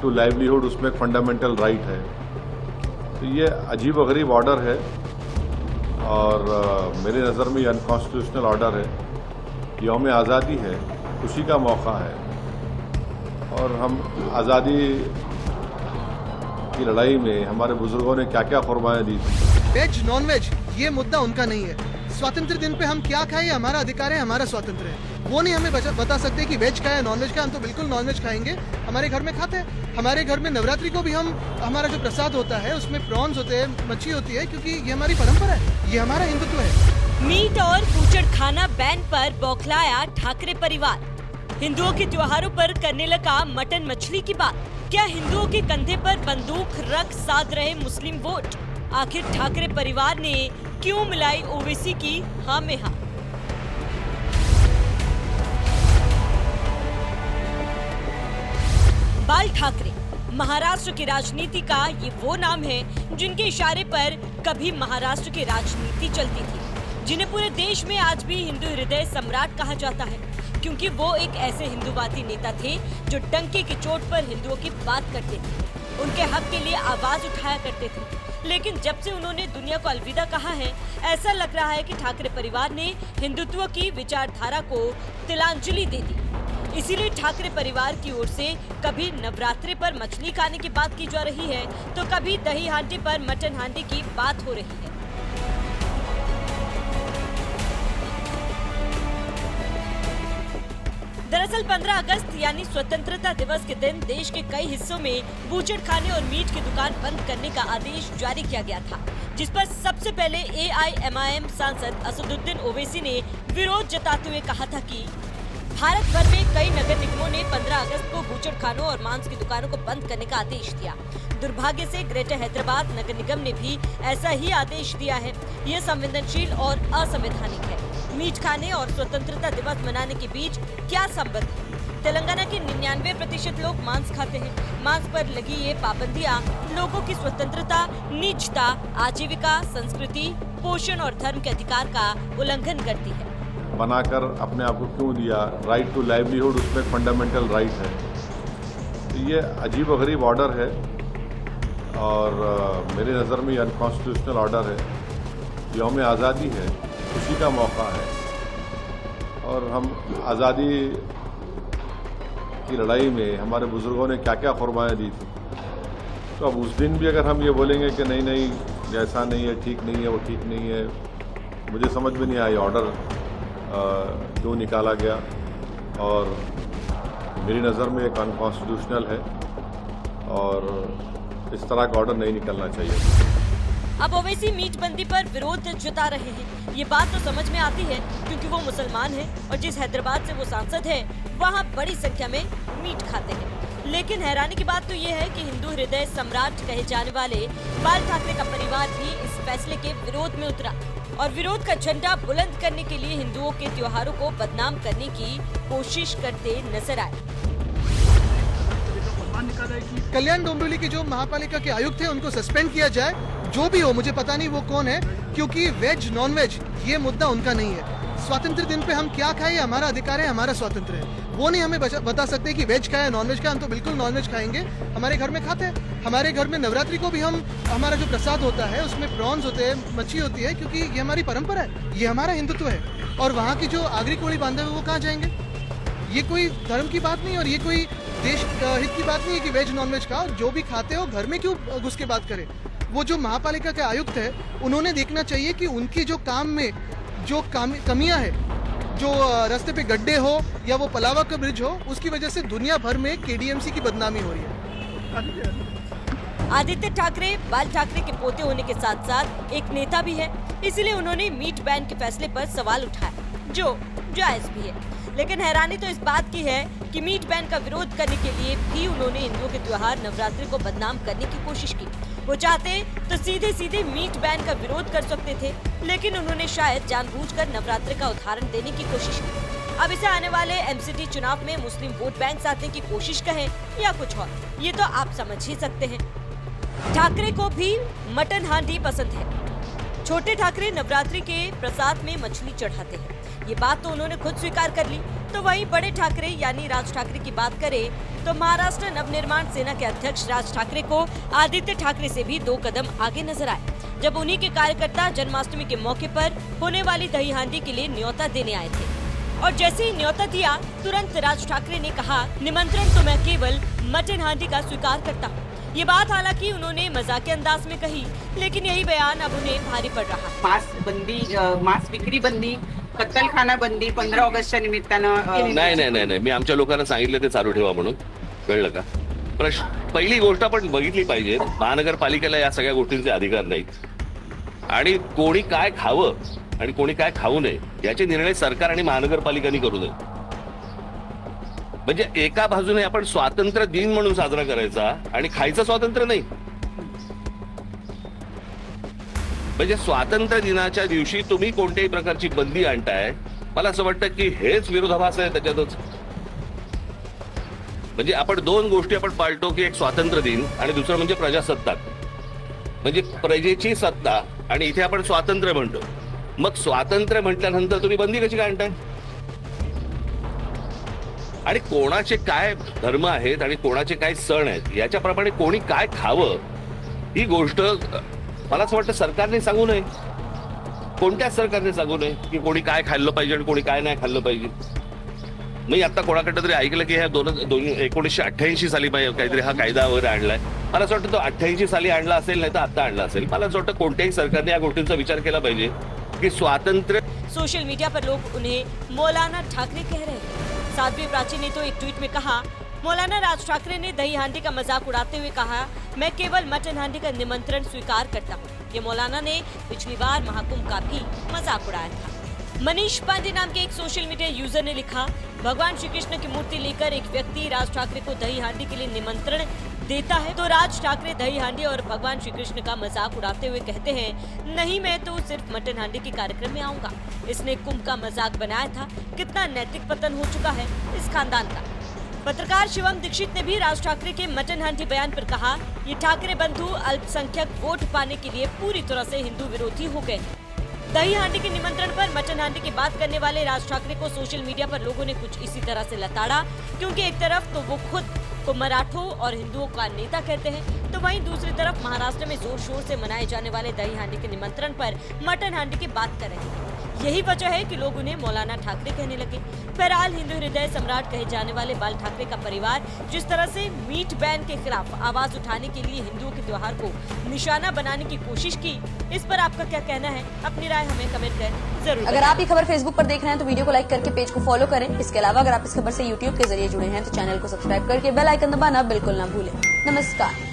To livelihood उसमें एक fundamental right है। तो ये अजीब-व-गरीब ऑर्डर है और मेरे नज़र में ये अनकॉन्स्टिट्यूशनल ऑर्डर है। यौम आज़ादी है, खुशी का मौका है और हम आज़ादी की लड़ाई में हमारे बुजुर्गों ने क्या क्या कुर्बानियाँ दी थी। वेज नॉन वेज ये मुद्दा उनका नहीं है। स्वातंत्र दिन पे हम क्या खाएं, हमारा अधिकार है, हमारा स्वातंत्र है। वो नहीं हमें बता सकते कि वेज खाए नॉन वेज खाए। हम तो बिल्कुल नॉन वेज खाएंगे, हमारे घर में खाते हैं। हमारे घर में नवरात्रि को भी हम हमारा जो प्रसाद होता है उसमें प्रॉन्स होते हैं, मच्छी होती है, क्योंकि ये हमारी परंपरा है, ये हमारा हिंदुत्व है। मीट और बूचड़ खाना बैन पर बौखलाया ठाकरे परिवार। हिंदुओं के त्योहारों पर करने लगा मटन मछली की बात। क्या हिंदुओं के कंधे पर बंदूक रख साध रहे मुस्लिम वोट? आखिर ठाकरे परिवार ने क्यों मिलाई ओवैसी की हाँ में हाँ? बाल ठाकरे महाराष्ट्र की राजनीति का ये वो नाम है जिनके इशारे पर कभी महाराष्ट्र की राजनीति चलती थी, जिन्हें पूरे देश में आज भी हिंदू हृदय सम्राट कहा जाता है, क्योंकि वो एक ऐसे हिंदूवादी नेता थे जो डंके की चोट पर हिंदुओं की बात करते थे, उनके हक के लिए आवाज उठाया करते थे। लेकिन जब से उन्होंने दुनिया को अलविदा कहा है, ऐसा लग रहा है कि ठाकरे परिवार ने हिंदुत्व की विचारधारा को तिलांजलि दे दी। इसीलिए ठाकरे परिवार की ओर से कभी नवरात्रि पर मछली खाने की बात की जा रही है, तो कभी दही हांडी पर मटन हांडी की बात हो रही है। दरअसल 15 अगस्त यानी स्वतंत्रता दिवस के दिन देश के कई हिस्सों में बूचड़ खाने और मीट की दुकान बंद करने का आदेश जारी किया गया था, जिस पर सबसे पहले AIMIM सांसद असदुद्दीन ओवैसी ने विरोध जताते हुए कहा था कि भारत भर में कई नगर निगमों ने 15 अगस्त को बूचड़ खानों और मांस की दुकानों को बंद करने का आदेश दिया। दुर्भाग्य से ग्रेटर हैदराबाद नगर निगम ने भी ऐसा ही आदेश दिया है। यह संवेदनशील और असंवैधानिक है। मीट खाने और स्वतंत्रता दिवस मनाने के बीच क्या संबंध है? तेलंगाना के 99% लोग मांस खाते हैं। मांस पर लगी ये पाबंदियां लोगों की स्वतंत्रता, निजता, आजीविका, संस्कृति, पोषण और धर्म के अधिकार का उल्लंघन करती है। बनाकर अपने आप को क्यों दिया? राइट टू लाइवलीहुड उसमें एक फंडामेंटल राइट है। तो ये अजीब-व-गरीब ऑर्डर है और मेरे नज़र में ये अनकॉन्स्टिट्यूशनल ऑर्डर है। यौम आज़ादी है, खुशी का मौका है और हम आज़ादी की लड़ाई में हमारे बुजुर्गों ने क्या क्या कुर्बानियाँ दी थी। तो अब उस दिन भी अगर हम ये बोलेंगे कि नहीं नहीं ऐसा नहीं है, ठीक नहीं है, वो ठीक नहीं है, मुझे समझ में नहीं आया ऑर्डर क्यों निकाला गया और मेरी नज़र में एक अनकॉन्स्टिट्यूशनल है और इस तरह का ऑर्डर नहीं निकलना चाहिए। अब ओवैसी मीट बंदी पर विरोध जता रहे हैं। ये बात तो समझ में आती है क्योंकि वो मुसलमान है और जिस हैदराबाद से वो सांसद है वहाँ बड़ी संख्या में मीट खाते हैं। लेकिन हैरानी की बात तो ये है कि हिंदू हृदय सम्राट कहे जाने वाले बाल ठाकरे का परिवार भी इस फैसले के विरोध में उतरा और विरोध का झंडा बुलंद करने के लिए हिंदुओं के त्योहारों को बदनाम करने की कोशिश करते नजर आए। कल्याण डोंबिवली के जो महापालिका के आयुक्त थे उनको सस्पेंड किया जाए, जो भी हो, मुझे पता नहीं वो कौन है, क्योंकि वेज नॉन वेज ये मुद्दा उनका नहीं है। स्वातंत्र दिन पे हम क्या खाएं, हमारा अधिकार है, हमारा स्वातंत्र है। वो नहीं हमें बता सकते कि वेज खाए नॉन वेज खाए। हम तो बिल्कुल नॉन वेज खाएंगे, हमारे घर में खाते हैं। हमारे घर में नवरात्रि को भी हम हमारा जो प्रसाद होता है उसमें प्रॉन्स होते हैं, मच्छी होती है, क्योंकि ये हमारी परंपरा है, ये हमारा हिंदुत्व है। और वहाँ की जो आगरी कोड़ी बांधे हुए वो कहाँ जाएंगे? ये कोई धर्म की बात नहीं और ये कोई देश हित की बात नहीं है कि वेज नॉन वेज खाओ। जो भी खाते हो घर में क्यों घुस के बात करें? वो जो महापालिका के आयुक्त है उन्होंने देखना चाहिए कि उनकी जो काम में जो कमियां है, जो रास्ते पे गड्ढे हो या वो पलावा का ब्रिज हो, उसकी वजह से दुनिया भर में KDMC की बदनामी हो रही है। आदित्य ठाकरे बाल ठाकरे के पोते होने के साथ साथ एक नेता भी है, इसलिए उन्होंने मीट बैन के फैसले पर सवाल उठाया, जो जायज भी है। लेकिन हैरानी तो इस बात की है कि मीट बैन का विरोध करने के लिए भी उन्होंने हिंदुओं के त्योहार नवरात्रि को बदनाम करने की कोशिश की। वो चाहते तो सीधे सीधे मीट बैन का विरोध कर सकते थे, लेकिन उन्होंने शायद जानबूझकर नवरात्रि का उदाहरण देने की कोशिश की। अब इसे आने वाले MCT चुनाव में मुस्लिम वोट बैंक साधने की कोशिश कहें या कुछ और, ये तो आप समझ ही सकते हैं। ठाकरे को भी मटन हांडी पसंद है। छोटे ठाकरे नवरात्रि के प्रसाद में मछली चढ़ाते हैं, ये बात तो उन्होंने खुद स्वीकार कर ली। तो वहीं बड़े ठाकरे यानी राज ठाकरे की बात करें तो महाराष्ट्र नवनिर्माण सेना के अध्यक्ष राज ठाकरे को आदित्य ठाकरे से भी 2 कदम आगे नजर आए, जब उन्हीं के कार्यकर्ता जन्माष्टमी के मौके पर होने वाली दही हांडी के लिए न्योता देने आए थे। और जैसे ही न्योता दिया, तुरंत राज ठाकरे ने कहा, निमंत्रण तो मैं केवल मटन हांडी का स्वीकार करता हूँ। ये बात हालांकि उन्होंने मजाक के अंदाज में कही, लेकिन यही बयान अब उन्हें भारी पड़ रहा है। मांस विक्री बंदी, कत्तलखाना बंदी 15 ऑगस्टच्या निमित्तानं नाही मी आमच्या लोकांना सांगितलं ते चालू ठेवा म्हणून, कळलं का? पहिली गोष्ट आपण बघितली पाहिजे, महानगरपालिकेला या सगळ्या गोष्टींचे अधिकार नाहीत आणि कोणी काय खावं आणि कोणी काय खाऊ नये याचे निर्णय सरकार आणि महानगरपालिकांनी करू नये। म्हणजे एका बाजूने आपण स्वातंत्र्य दिन म्हणून साजरा करायचा आणि खायचं स्वातंत्र्य नाही। म्हणजे स्वातंत्र्य दिनाच्या दिवशी तुम्ही कोणत्याही प्रकारची बंदी आणताय, मला असं वाटतं की हेच विरोधाभास आहे त्याच्यातच। म्हणजे आपण 2 गोष्टी आपण पाळतो की एक स्वातंत्र्य दिन आणि दुसरं म्हणजे प्रजासत्ताक, म्हणजे प्रजेची सत्ता, आणि इथे आपण स्वातंत्र्य म्हणतो। मग स्वातंत्र्य म्हटल्यानंतर तुम्ही बंदी कशी काय आणताय? आणि कोणाचे काय धर्म आहेत आणि कोणाचे काय सण आहेत याच्याप्रमाणे कोणी काय खावं ही गोष्ट मला असं वाटतं सरकारने सांगू नये, कोणत्याच सरकारने सांगू नये की कोणी काय खाल्लं पाहिजे आणि कोणी काय नाही खाल्लं पाहिजे। मी आता कोणाकडे तरी ऐकलं की ह्या 1988 साली काहीतरी हा कायदा वगैरे आणलाय। मला असं वाटतं तो 88 साली आणला असेल, नाही तर आता आणला असेल। मला असं वाटतं कोणत्याही सरकारने या गोष्टींचा विचार केला पाहिजे की स्वातंत्र्य। सोशल मीडिया पर लोग उन्हें मौलाना ठाकरे कह रहे हैं। साध्वी प्राची ने तो एक ट्वीट में कहा, मौलाना राज ठाकरे ने दही हांडी का मजाक उड़ाते हुए कहा, मैं केवल मटन हांडी का निमंत्रण स्वीकार करता हूँ। ये मौलाना ने पिछली बार महाकुंभ का भी मजाक उड़ाया था। मनीष पांडे नाम के एक सोशल मीडिया यूजर ने लिखा, भगवान श्री कृष्ण की मूर्ति लेकर एक व्यक्ति राज ठाकरे को दही हांडी के लिए निमंत्रण देता है तो राज ठाकरे दही हांडी और भगवान श्री कृष्ण का मजाक उड़ाते हुए कहते हैं, नहीं मैं तो सिर्फ मटन हांडी के कार्यक्रम में आऊंगा। इसने कुंभ का मजाक बनाया था। कितना नैतिक पतन हो चुका है इस खानदान का। पत्रकार शिवम दीक्षित ने भी राज ठाकरे के मटन हांडी बयान पर कहा, ये ठाकरे बंधु अल्पसंख्यक वोट पाने के लिए पूरी तरह से हिंदू विरोधी हो गए। दही हांडी के निमंत्रण पर मटन हांडी की बात करने वाले राज ठाकरे को सोशल मीडिया पर लोगों ने कुछ इसी तरह से लताड़ा, क्योंकि एक तरफ तो वो खुद को मराठों और हिंदुओं का नेता कहते हैं, तो वहीं दूसरी तरफ महाराष्ट्र में जोर शोर से मनाए जाने वाले दही हांडी के निमंत्रण पर मटन हांडी की बात कर रहे हैं। यही वजह है कि लोग उन्हें मौलाना ठाकरे कहने लगे। बहरहाल हिंदू हृदय सम्राट कहे जाने वाले बाल ठाकरे का परिवार जिस तरह से मीट बैन के खिलाफ आवाज उठाने के लिए हिंदुओं के त्योहार को निशाना बनाने की कोशिश की, इस पर आपका क्या कहना है? अपनी राय हमें कमेंट कर जरूर। अगर आप ये खबर फेसबुक पर देख रहे हैं तो वीडियो को लाइक करके पेज को फॉलो करें। इसके अलावा अगर आप इस खबर से यूट्यूब के जरिए जुड़े हैं तो चैनल को सब्सक्राइब करके बेल आइकन दबाना बिल्कुल ना भूलें। नमस्कार।